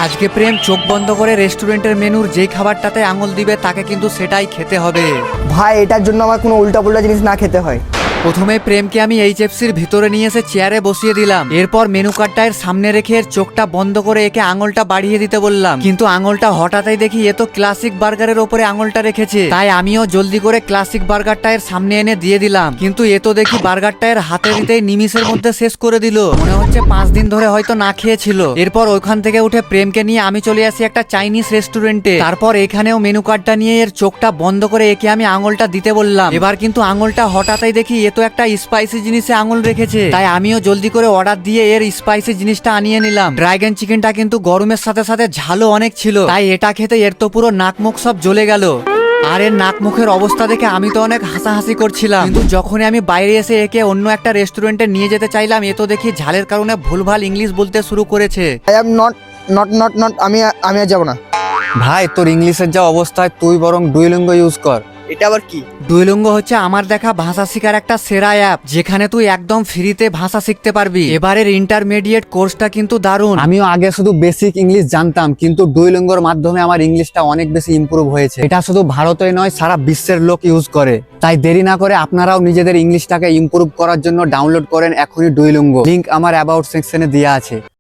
আজকে প্রেম চোখ বন্ধ করে রেস্টুরেন্টের মেনুর যেই খাবারটাতে আঙুল দিবে তাকে কিন্তু সেটাই খেতে হবে। ভাই এটার জন্য আমার কোনো উল্টাপুল্টা জিনিস না খেতে হয়। প্রথমে প্রেমকে আমি এইচএফসির ভিতরে নিয়ে এসে চেয়ারে বসিয়ে দিলাম। এরপর মেনু কার্ডটা এর সামনে রেখে এর চোখটা বন্ধ করে একে আঙুলটা বাড়িয়ে দিতে বললাম, কিন্তু আঙুলটা হঠাৎই দেখি এ তো ক্লাসিক বার্গারের ওপরে আঙুলটা রেখেছে। তাই আমিও জলদি করে ক্লাসিক বার্গারটা এর সামনে এনে দিয়ে দিলাম, কিন্তু এ তো দেখি বার্গারটা এর হাতে দিতেই নিমিষের মধ্যে শেষ করে দিল। মনে হচ্ছে 5 দিন ধরে হয়তো না খেয়েছিল। এরপর ওইখান থেকে উঠে প্রেমকে নিয়ে আমি চলে আসি একটা চাইনিজ রেস্টুরেন্টে। তারপর এখানেও মেনু কার্ডটা নিয়ে এর চোখটা বন্ধ করে একে আমি আঙুলটা দিতে বললাম। এবার কিন্তু আঙুলটা হঠাৎই দেখি এ তো একটা স্পাইসি জিনিসে আঙুল রেখেছে। তাই আমিও জলদি করে অর্ডার দিয়ে এর স্পাইসি জিনিসটা আনিয়ে নিলাম। ড্রাগন চিকেনটা কিন্তু গরমের সাথে সাথে ঝালও অনেক ছিল, তাই এটা খেতে এর তো পুরো নাক মুখ সব জ্বলে গেল। আর এর নাক মুখের অবস্থা দেখে আমি তো অনেক হাসাহাসি করছিলাম, কিন্তু যখনই আমি বাইরে এসে একে অন্য একটা রেস্টুরেন্টে নিয়ে যেতে চাইলাম, এ তো দেখি ঝালের কারণে ভুলভাল ইংলিশ বলতে শুরু করেছে। আই এম নট আমি আর যাব না। ভাই তোর ইংলিশের যা অবস্থায় তুই বরং ডুইলিঙ্গো ইউজ কর। এটা আবার কি? ডুইলিঙ্গো হচ্ছে আমার দেখা ভাষা শেখার একটা সেরা অ্যাপ, যেখানে তুই একদম ফ্রিতে ভাষা শিখতে পারবি। এবারের ইন্টারমিডিয়েট কোর্সটা কিন্তু দারুণ। আমিও আগে শুধু বেসিক ইংলিশ জানতাম, কিন্তু ডুইলিঙ্গোর মাধ্যমে আমার ইংলিশটা অনেক বেশি ইমপ্রুভ হয়েছে। এটা শুধু ভারতেই নয়, সারা বিশ্বের লোক ইউজ করে। তাই দেরি না করে আপনারাও নিজেদের ইংলিশটাকে ইমপ্রুভ করার জন্য ডাউনলোড করেন এখনই ডুইলিঙ্গো। লিংক আমার অ্যাবাউট সেকশনে দেওয়া আছে।